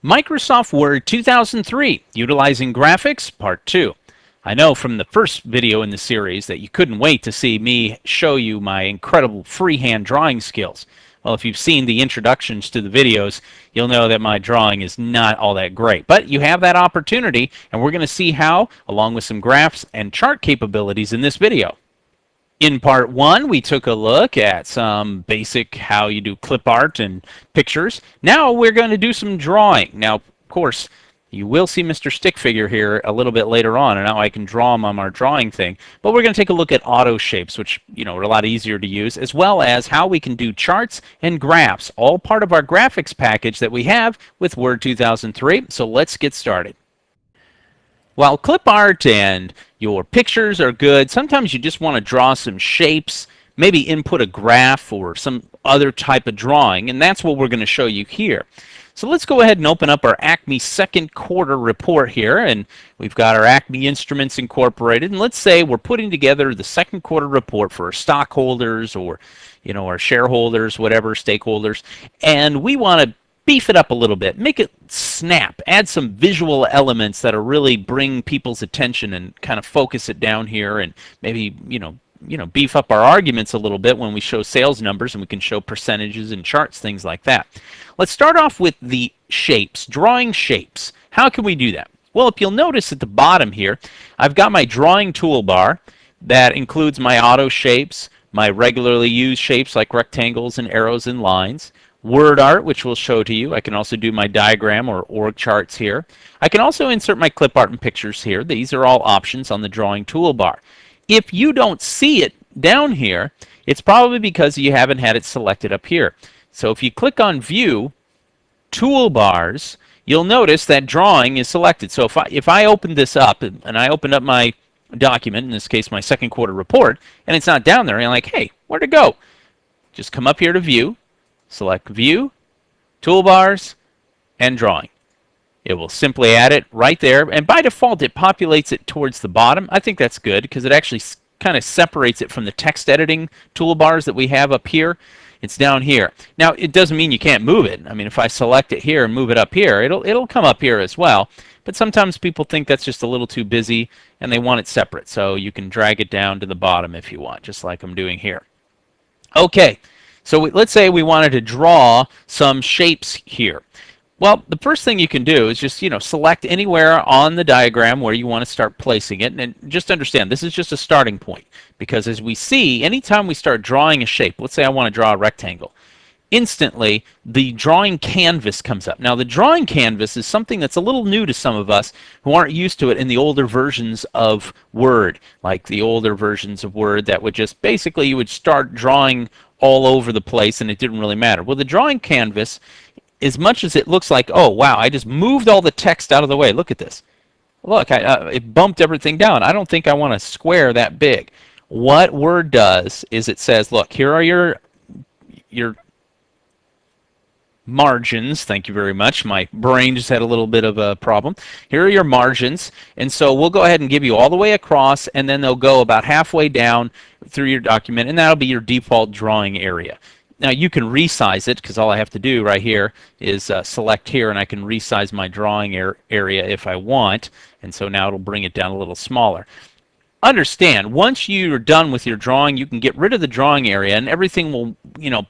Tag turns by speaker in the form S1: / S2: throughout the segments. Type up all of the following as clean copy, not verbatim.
S1: Microsoft Word 2003, Utilizing Graphics, Part 2. I know from the first video in the series that you couldn't wait to see me show you my incredible freehand drawing skills. Well, if you've seen the introductions to the videos, you'll know that my drawing is not all that great. But you have that opportunity, and we're going to see how, along with some graphs and chart capabilities in this video. In part one, we took a look at some basic how you do clip art and pictures. Now we're going to do some drawing. Now, of course, you will see Mr. Stick Figure here a little bit later on, and now I can draw him on our drawing thing. But we're going to take a look at auto shapes, which are a lot easier to use, as well as how we can do charts and graphs, all part of our graphics package that we have with Word 2003. So let's get started. While clip art and your pictures are good, sometimes you just want to draw some shapes, maybe input a graph or some other type of drawing, and that's what we're going to show you here. So let's go ahead and open up our Acme second quarter report here, and we've got our Acme Instruments Incorporated, and let's say we're putting together the second quarter report for our stockholders or our shareholders, whatever, stakeholders, and we want to beef it up a little bit, make it snap, add some visual elements that'll really bring people's attention and kind of focus it down here, and maybe beef up our arguments a little bit when we show sales numbers, and we can show percentages and charts, things like that. Let's start off with the shapes, drawing shapes. How can we do that? Well, if you'll notice at the bottom here, I've got my drawing toolbar that includes my auto shapes, my regularly used shapes like rectangles and arrows and lines, word art, which we'll show to you. I can also do my diagram or org charts here. I can also insert my clip art and pictures here. These are all options on the drawing toolbar. If you don't see it down here, it's probably because you haven't had it selected up here. So if you click on View, Toolbars, you'll notice that drawing is selected. So if I open this up and I open up my document, in this case my second quarter report, and it's not down there, and I'm like, hey, where'd it go? Just come up here to View, select View, Toolbars, and Drawing. It will simply add it right there, and by default it populates it towards the bottom. I think that's good because it actually kind of separates it from the text editing toolbars that we have up here. It's down here. Now, it doesn't mean you can't move it. I mean, if I select it here and move it up here, it'll come up here as well. But sometimes people think that's just a little too busy and they want it separate. So you can drag it down to the bottom if you want, just like I'm doing here. Okay. So let's say we wanted to draw some shapes here. Well, the first thing you can do is just, select anywhere on the diagram where you want to start placing it. And just understand, this is just a starting point. Because as we see, anytime we start drawing a shape, let's say I want to draw a rectangle, instantly the drawing canvas comes up. Now, the drawing canvas is something that's a little new to some of us who aren't used to it in the older versions of Word, like the older versions of Word that would just, basically, you would start drawing all over the place and it didn't really matter. Well, the drawing canvas, as much as it looks like, oh, wow, I just moved all the text out of the way. Look at this. Look, it bumped everything down. I don't think I want a square that big. What Word does is it says, look, here are your margins. Thank you very much. My brain just had a little bit of a problem. Here are your margins, and so we'll go ahead and give you all the way across, and then they'll go about halfway down through your document, and that'll be your default drawing area. Now you can resize it because all I have to do right here is select here, and I can resize my drawing area if I want, and so now it'll bring it down a little smaller. Understand, once you're done with your drawing, you can get rid of the drawing area and everything will,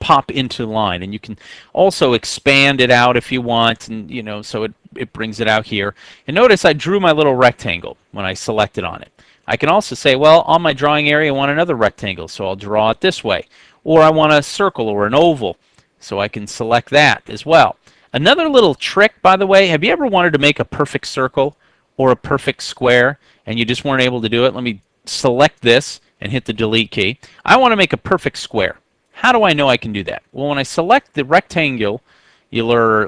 S1: pop into line. And you can also expand it out if you want, and, so it brings it out here. And notice I drew my little rectangle when I selected on it. I can also say, well, on my drawing area, I want another rectangle, so I'll draw it this way. Or I want a circle or an oval, so I can select that as well. Another little trick, by the way, have you ever wanted to make a perfect circle or a perfect square, and you just weren't able to do it? Let me select this and hit the delete key. I want to make a perfect square. How do I know I can do that? Well, when I select the rectangular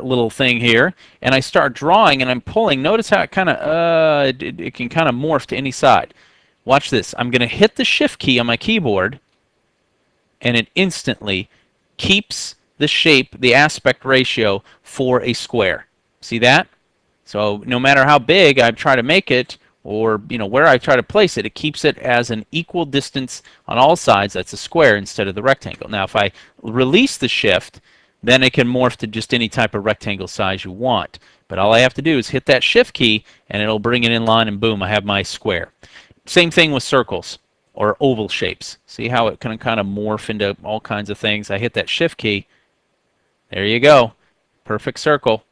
S1: little thing here, and I start drawing and I'm pulling, notice how it kind of, it can kind of morph to any side. Watch this. I'm going to hit the shift key on my keyboard, and it instantly keeps the shape, the aspect ratio for a square. See that? So no matter how big I try to make it, or where I try to place it, it keeps it as an equal distance on all sides. That's a square instead of the rectangle. Now if I release the shift, then it can morph to just any type of rectangle size you want. But all I have to do is hit that shift key and it'll bring it in line, and boom, I have my square. Same thing with circles or oval shapes. See how it can kind of morph into all kinds of things. I hit that shift key. There you go. Perfect circle.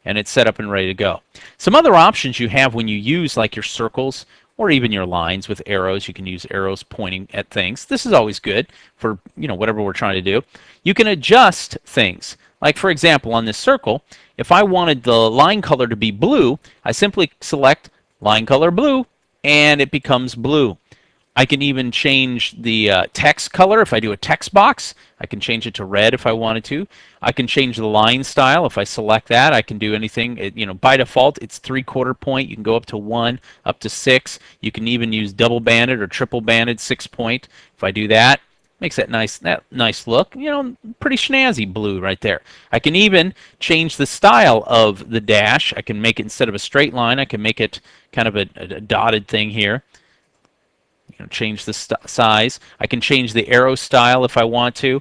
S1: And it's set up and ready to go. Some other options you have when you use like your circles or even your lines with arrows. You can use arrows pointing at things. This is always good for, whatever we're trying to do. You can adjust things. Like for example, on this circle, if I wanted the line color to be blue, I simply select line color blue and it becomes blue. I can even change the text color. If I do a text box, I can change it to red if I wanted to. I can change the line style. If I select that, I can do anything. By default, it's 3/4 point. You can go up to 1, up to 6. You can even use double banded or triple banded 6 point. If I do that, makes that nice look. Pretty snazzy blue right there. I can even change the style of the dash. I can make it, instead of a straight line, I can make it kind of a dotted thing here. Change the size. I can change the arrow style if I want to.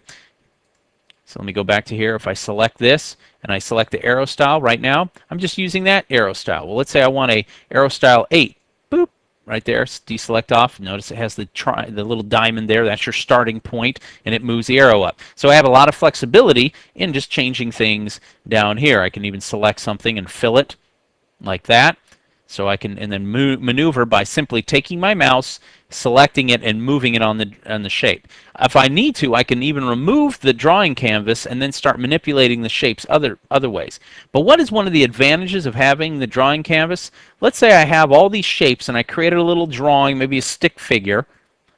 S1: So let me go back to here. If I select this and I select the arrow style right now, I'm just using that arrow style. Well, let's say I want a arrow style 8. Boop, right there. Deselect off. Notice it has the little diamond there. That's your starting point, and it moves the arrow up. So I have a lot of flexibility in just changing things down here. I can even select something and fill it like that. So I can then maneuver by simply taking my mouse, selecting it, and moving it on the shape. If I need to, I can even remove the drawing canvas and then start manipulating the shapes other ways. But what is one of the advantages of having the drawing canvas? Let's say I have all these shapes and I created a little drawing, maybe a stick figure.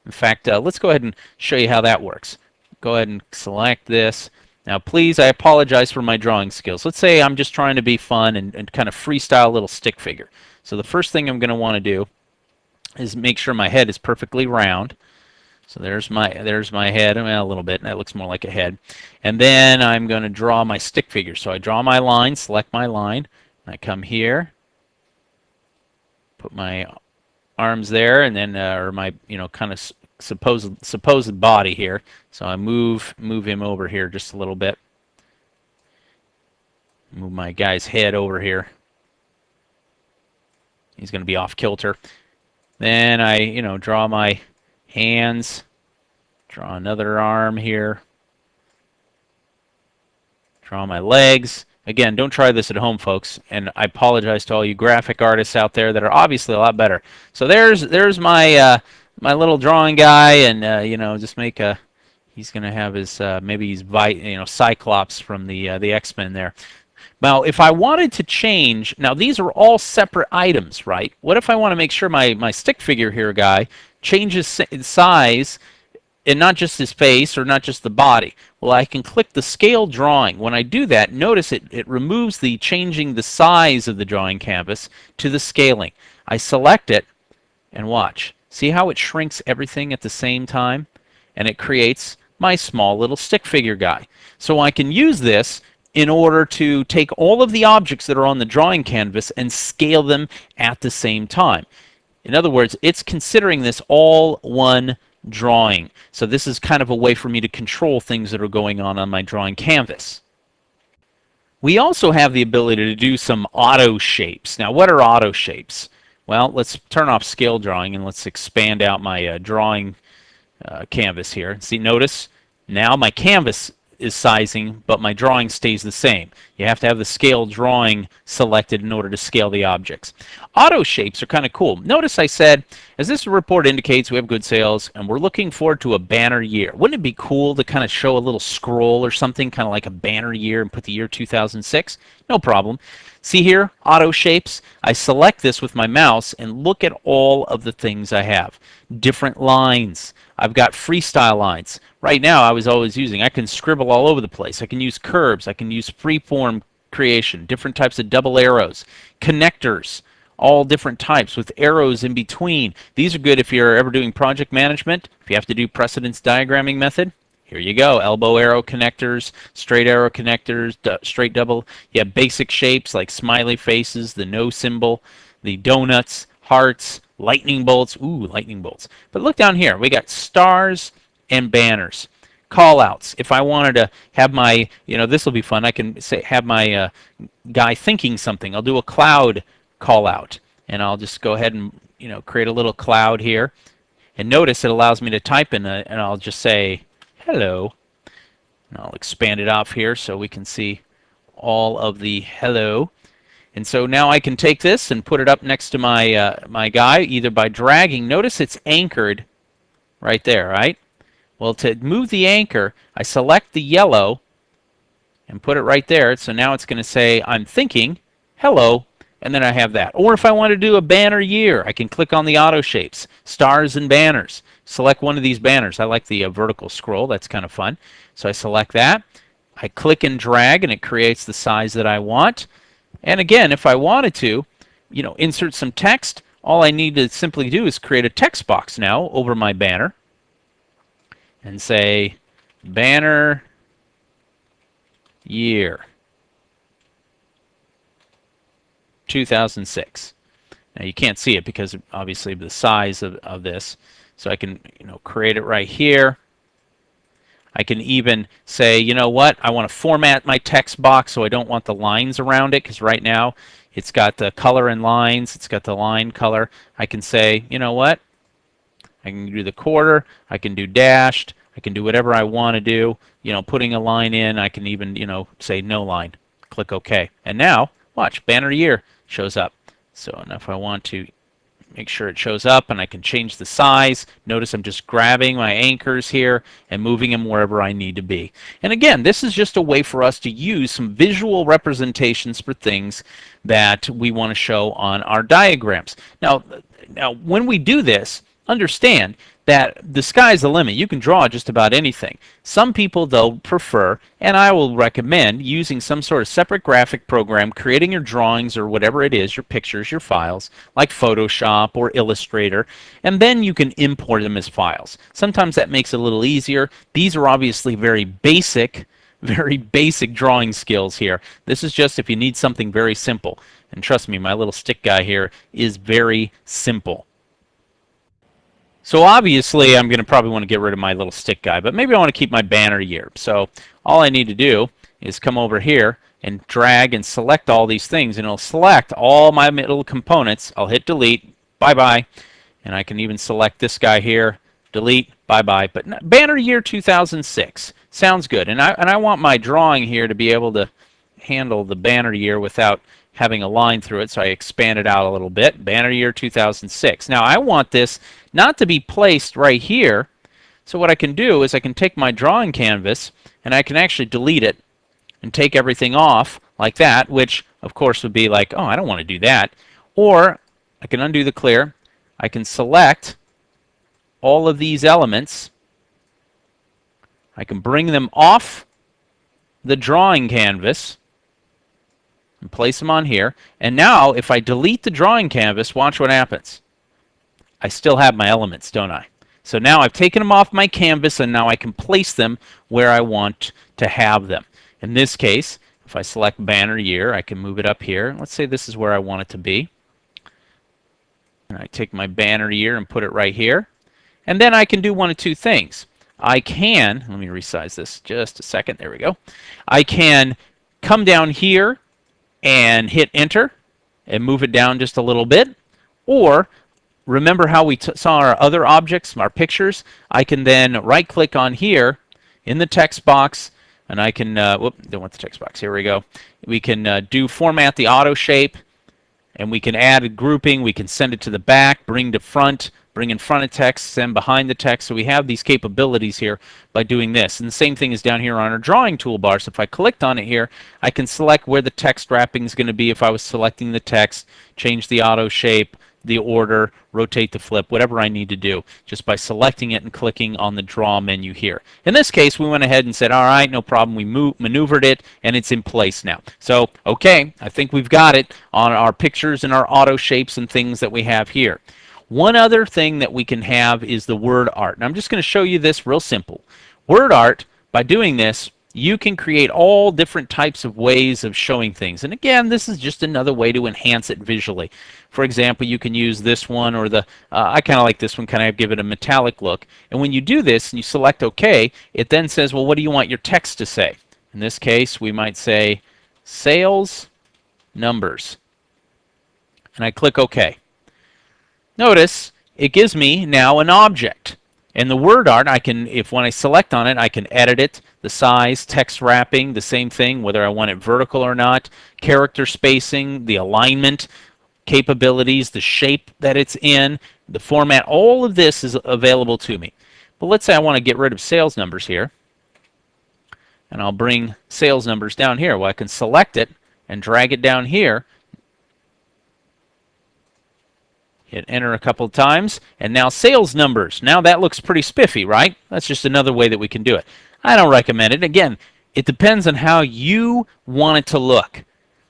S1: In fact, let's go ahead and show you how that works. Go ahead and select this. Now please, I apologize for my drawing skills. Let's say I'm just trying to be fun and kind of freestyle a little stick figure. So the first thing I'm going to want to do is make sure my head is perfectly round. So there's my head, a little bit, and that looks more like a head. And then I'm going to draw my stick figure. So I draw my line, select my line, and I come here, put my arms there, and then or my kind of supposed body here. So I move him over here just a little bit. Move my guy's head over here. He's going to be off kilter. Then I, draw my hands, draw another arm here, draw my legs. Again, don't try this at home, folks, and I apologize to all you graphic artists out there that are obviously a lot better. So there's my my little drawing guy, and just make a. He's going to have his maybe he's Cyclops from the X-Men there. Now, if I wanted to change, now these are all separate items, right? What if I want to make sure my stick figure here guy changes size, and not just his face or not just the body? Well, I can click the scale drawing. When I do that, notice it removes the changing the size of the drawing canvas to the scaling. I select it and watch. See how it shrinks everything at the same time? And it creates my small little stick figure guy. So I can use this in order to take all of the objects that are on the drawing canvas and scale them at the same time. In other words, it's considering this all one drawing. So this is kind of a way for me to control things that are going on my drawing canvas. We also have the ability to do some auto shapes. Now, what are auto shapes? Well, let's turn off scale drawing and let's expand out my drawing canvas here. See, notice now my canvas is sizing, but my drawing stays the same. You have to have the scale drawing selected in order to scale the objects. Auto shapes are kind of cool. Notice I said, as this report indicates, we have good sales and we're looking forward to a banner year. Wouldn't it be cool to kind of show a little scroll or something, kind of like a banner year, and put the year 2006? No problem. See here, auto shapes. I select this with my mouse and look at all of the things I have. Different lines. I've got freestyle lines. Right now I can scribble all over the place. I can use curves. I can use freeform creation, different types of double arrows, connectors, all different types with arrows in between. These are good if you're ever doing project management. If you have to do precedence diagramming method, here you go. Elbow arrow connectors, straight arrow connectors, straight double. You have basic shapes like smiley faces, the no symbol, the donuts, hearts, lightning bolts. Ooh, lightning bolts. But look down here. We got stars and banners. call outs. If I wanted to have my, this will be fun. I can say have my guy thinking something. I'll do a cloud call out, and I'll just go ahead and create a little cloud here. And notice it allows me to type in and I'll just say hello. And I'll expand it off here so we can see all of the hello. And so now I can take this and put it up next to my my guy either by dragging. Notice it's anchored right there, right? Well, to move the anchor, I select the yellow and put it right there. So now it's going to say I'm thinking hello, and then I have that. Or if I want to do a banner year, I can click on the auto shapes, stars and banners. Select one of these banners. I like the vertical scroll. That's kind of fun. So I select that. I click and drag, and it creates the size that I want. And again, if I wanted to, insert some text, all I need to simply do is create a text box now over my banner and say banner year 2006. Now you can't see it because obviously of the size of this. So I can create it right here. I can even say, you know what, I want to format my text box so I don't want the lines around it, because right now it's got the color and lines, it's got the line color. I can say, you know what, I can do the quarter, I can do dashed, I can do whatever I want to do, putting a line in. I can even, say no line. Click OK. And now, watch, banner year shows up. So now if I want to make sure it shows up, and I can change the size. Notice I'm just grabbing my anchors here and moving them wherever I need to be. And again, this is just a way for us to use some visual representations for things that we want to show on our diagrams. Now when we do this, understand that the sky's the limit. You can draw just about anything. Some people, though, prefer, and I will recommend, using some sort of separate graphic program, creating your drawings or whatever it is, your pictures, your files, like Photoshop or Illustrator, and then you can import them as files. Sometimes that makes it a little easier. These are obviously very basic drawing skills here. This is just if you need something very simple. And trust me, my little stick guy here is very simple. So obviously I'm going to probably want to get rid of my little stick guy, but maybe I want to keep my banner year. So all I need to do is come over here and drag and select all these things, and it'll select all my little components. I'll hit delete, bye-bye, and I can even select this guy here, delete, bye-bye. But banner year 2006 sounds good, and I want my drawing here to be able to handle the banner year without having a line through it, so I expand it out a little bit. Banner year 2006. Now I want this not to be placed right here, so what I can do is I can take my drawing canvas and I can actually delete it and take everything off like that, which of course would be like, oh, I don't want to do that. Or I can undo the clear. I can select all of these elements. I can bring them off the drawing canvas and place them on here. And now if I delete the drawing canvas, watch what happens. I still have my elements, don't I? So now I've taken them off my canvas, and now I can place them where I want to have them. In this case, if I select banner year, I can move it up here. Let's say this is where I want it to be. And I take my banner year and put it right here. And then I can do one of two things. I can, let me resize this just a second, there we go. I can come down here and hit enter and move it down just a little bit. Or remember how we saw our other objects, our pictures? I can then right click on here in the text box, and I can, whoop, don't want the text box, here we go. We can do format the auto shape, and we can add a grouping, we can send it to the back, bring to front, bring in front of text, send behind the text. So we have these capabilities here by doing this. And the same thing is down here on our drawing toolbar. So if I clicked on it here, I can select where the text wrapping is going to be if I was selecting the text, change the auto shape, the order, rotate the flip, whatever I need to do, just by selecting it and clicking on the draw menu here. In this case, we went ahead and said, all right, no problem. We maneuvered it, and it's in place now. So, okay, I think we've got it on our pictures and our auto shapes and things that we have here. One other thing that we can have is the word art. And I'm just going to show you this real simple. Word art, by doing this, You can create all different types of ways of showing things. And again, this is just another way to enhance it visually. For example, you can use this one, or the I kind of like this one, kind of give it a metallic look. And when you do this and you select OK, it then says, well, what do you want your text to say? In this case, we might say sales numbers. And I click OK. Notice it gives me now an object. And the word art, I can, when I select on it, I can edit it, the size, text wrapping, the same thing, whether I want it vertical or not, character spacing, the alignment, capabilities, the shape that it's in, the format, all of this is available to me. But let's say I want to get rid of sales numbers here. And I'll bring sales numbers down here. Well, I can select it and drag it down here. Hit enter a couple of times, and now sales numbers. Now that looks pretty spiffy, right? That's just another way that we can do it. I don't recommend it. Again, it depends on how you want it to look.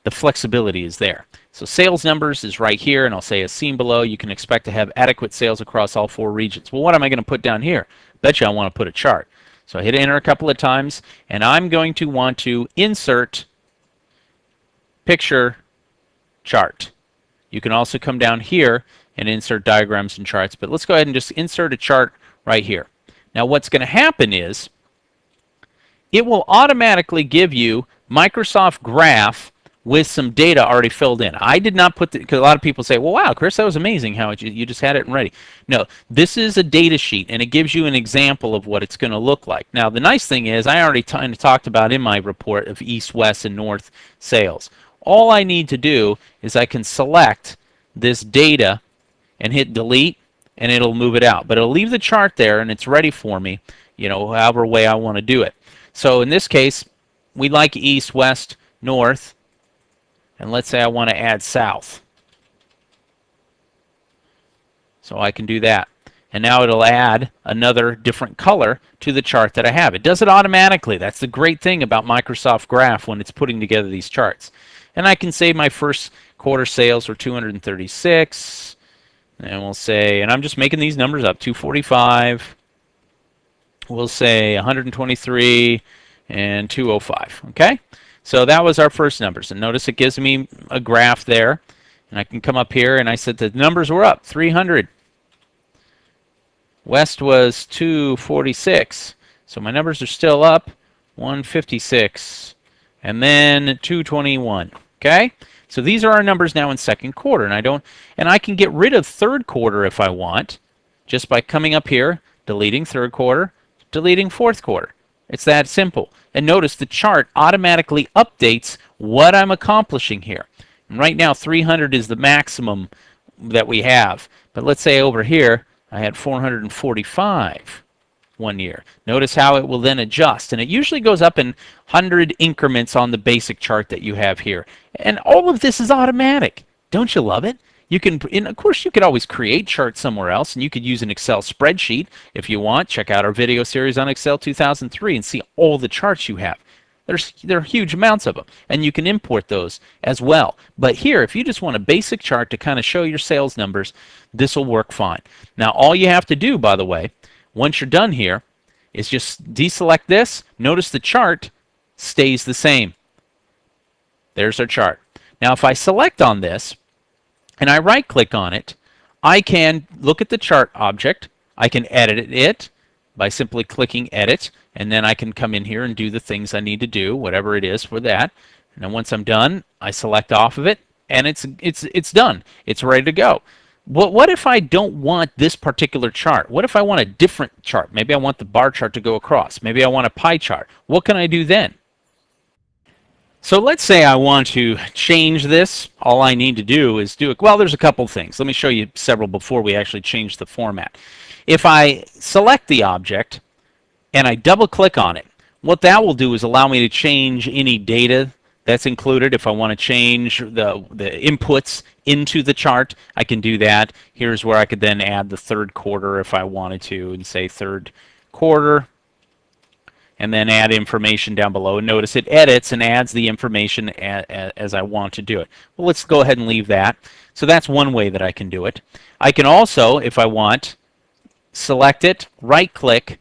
S1: The flexibility is there. So sales numbers is right here, and I'll say as seen below, you can expect to have adequate sales across all 4 regions. Well, what am I going to put down here? Bet you I want to put a chart. So I hit enter a couple of times, and I'm going to want to insert picture chart. You can also come down here and insert diagrams and charts, but let's go ahead and just insert a chart right here. Now what's going to happen is it will automatically give you Microsoft Graph with some data already filled in. I did not put because a lot of people say, well, wow, Chris, that was amazing how you just had it ready. No, this is a data sheet, and it gives you an example of what it's going to look like. Now the nice thing is I already talked about in my report of East, West, and North sales. All I need to do is I can select this data and hit delete, and it'll move it out. But it'll leave the chart there, and it's ready for me, however way I want to do it. So in this case, we like East, West, North, and let's say I want to add South. So I can do that. And now it'll add another different color to the chart that I have. It does it automatically. That's the great thing about Microsoft Graph when it's putting together these charts. And I can say my first quarter sales were 236. And we'll say, and I'm just making these numbers up, 245. We'll say 123 and 205. Okay? So that was our first numbers. And notice it gives me a graph there. And I can come up here and I said the numbers were up, 300. West was 246. So my numbers are still up, 156. And then 221. Okay? So these are our numbers now in second quarter, and I can get rid of third quarter if I want, just by coming up here, deleting third quarter, deleting fourth quarter. It's that simple. And notice the chart automatically updates what I'm accomplishing here. And right now 300 is the maximum that we have. But let's say over here I had 445 one year. Notice how it will then adjust, and it usually goes up in 100 increments on the basic chart that you have here. And all of this is automatic. Don't you love it? You can, and of course, you could always create charts somewhere else, and you could use an Excel spreadsheet if you want. Check out our video series on Excel 2003 and see all the charts you have. There are huge amounts of them, and you can import those as well. But here, if you just want a basic chart to kind of show your sales numbers, this will work fine. Now, all you have to do, by the way, once you're done here, is just deselect this. Notice the chart stays the same. There's our chart. Now, if I select on this and I right-click on it, I can look at the chart object. I can edit it by simply clicking Edit, and then I can come in here and do the things I need to do, whatever it is for that. And then once I'm done, I select off of it, and it's done. It's ready to go. What if I don't want this particular chart? What if I want a different chart? Maybe I want the bar chart to go across. Maybe I want a pie chart. What can I do then? So let's say I want to change this. All I need to do is do it. Well, there's a couple things. Let me show you several before we actually change the format. If I select the object and I double click on it, what that will do is allow me to change any data that's included. If I want to change the inputs into the chart, I can do that. Here's where I could then add the third quarter if I wanted to, and say third quarter, and then add information down below. And notice it edits and adds the information as I want to do it. Well, let's go ahead and leave that. So that's one way that I can do it. I can also, if I want, select it, right-click,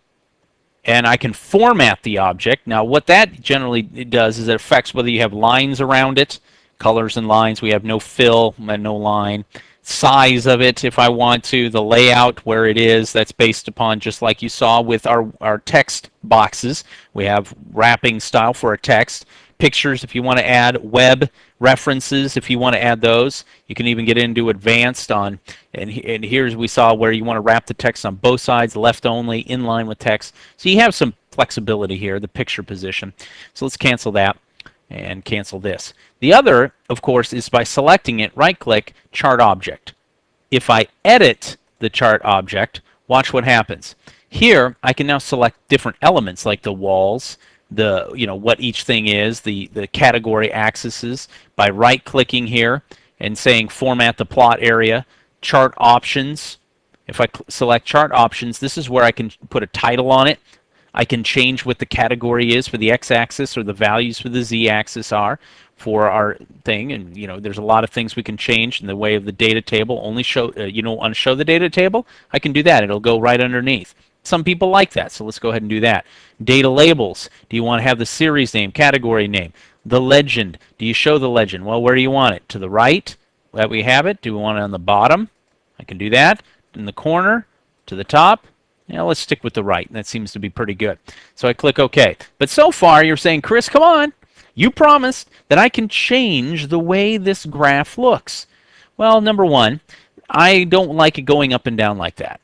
S1: and I can format the object. Now what that generally does is it affects whether you have lines around it, colors and lines. We have no fill and no line. Size of it if I want to, the layout where it is, that's based upon just like you saw with our text boxes. We have wrapping style for a text. Pictures if you want to add, web references if you want to add those. You can even get into advanced on, and here's we saw where you want to wrap the text on both sides, left only, in line with text. So you have some flexibility here, the picture position. So let's cancel that and cancel this. The other, of course, is by selecting it, right-click, Chart Object. If I edit the chart object, watch what happens. Here, I can now select different elements like the walls, what each thing is, the category axes by right-clicking here and saying Format the Plot Area, Chart Options. If I select Chart Options, this is where I can put a title on it. I can change what the category is for the x-axis or the values for the z-axis are for our thing, and there's a lot of things we can change in the way of the data table. Only show you don't want to show the data table, I can do that. It'll go right underneath. Some people like that, so let's go ahead and do that. Data labels. Do you want to have the series name, category name? The legend. Do you show the legend? Well, where do you want it? To the right that we have it? Do we want it on the bottom? I can do that. In the corner, to the top. Now let's stick with the right. That seems to be pretty good. So I click OK. But so far you're saying, Chris, come on. You promised that I can change the way this graph looks. Well, number one, I don't like it going up and down like that.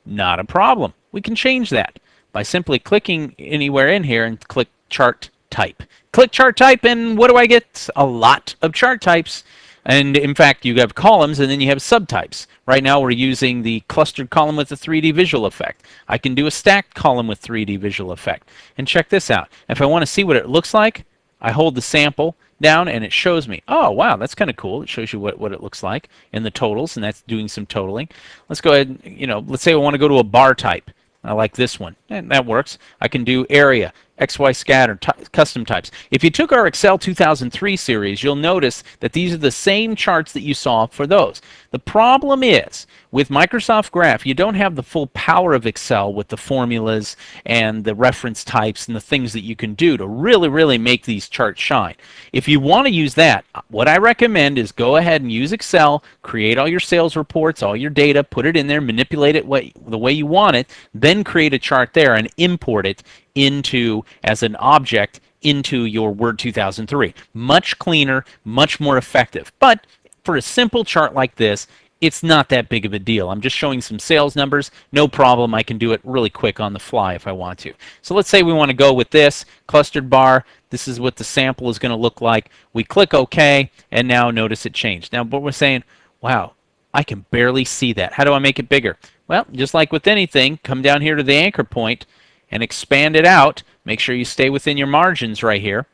S1: Not a problem. We can change that by simply clicking anywhere in here and click Chart Type. Click Chart Type, and what do I get? A lot of chart types. And in fact, you have columns and then you have subtypes. Right now we're using the clustered column with the 3D visual effect. I can do a stacked column with 3D visual effect. And check this out. If I want to see what it looks like, I hold the sample down and it shows me. Oh, wow, that's kind of cool. It shows you what it looks like in the totals, and that's doing some totaling. Let's go ahead and, let's say I want to go to a bar type. I like this one, and that works. I can do area, XY scatter, custom types. If you took our Excel 2003 series, you'll notice that these are the same charts that you saw for those. The problem is, with Microsoft Graph, you don't have the full power of Excel with the formulas and the reference types and the things that you can do to really, really make these charts shine. If you want to use that, what I recommend is go ahead and use Excel, create all your sales reports, all your data, put it in there, manipulate it the way you want it, then create a chart there and import it into as an object into your Word 2003. Much cleaner, much more effective. But for a simple chart like this, it's not that big of a deal. I'm just showing some sales numbers. No problem. I can do it really quick on the fly if I want to. So let's say we want to go with this clustered bar. This is what the sample is going to look like. We click OK, and now notice it changed. Now, but we're saying, wow, I can barely see that. How do I make it bigger? Well, just like with anything, come down here to the anchor point and expand it out. Make sure you stay within your margins right here.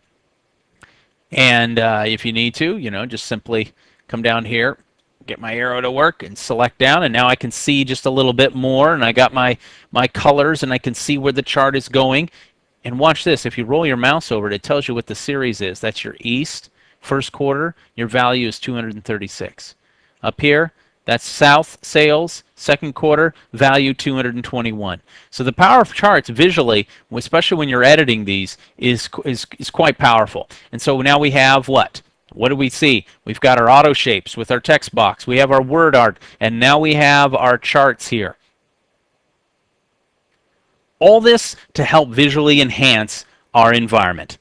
S1: And if you need to, just simply come down here, get my arrow to work, and select down. And now I can see just a little bit more. And I got my colors, and I can see where the chart is going. And watch this. If you roll your mouse over it, it tells you what the series is. That's your East, first quarter. Your value is 236. Up here, that's South sales, second quarter, value 221. So the power of charts visually, especially when you're editing these, is quite powerful. And so now we have what? What do we see? We've got our auto shapes with our text box. We have our word art, and now we have our charts here. All this to help visually enhance our environment.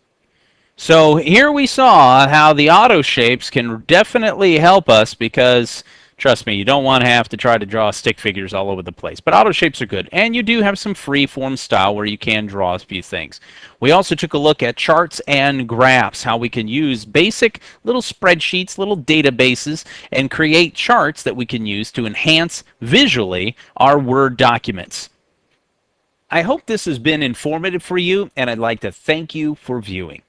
S1: So here we saw how the auto shapes can definitely help us because, trust me, you don't want to have to try to draw stick figures all over the place. But auto shapes are good. And you do have some free form style where you can draw a few things. We also took a look at charts and graphs, how we can use basic little spreadsheets, little databases, and create charts that we can use to enhance visually our Word documents. I hope this has been informative for you, and I'd like to thank you for viewing.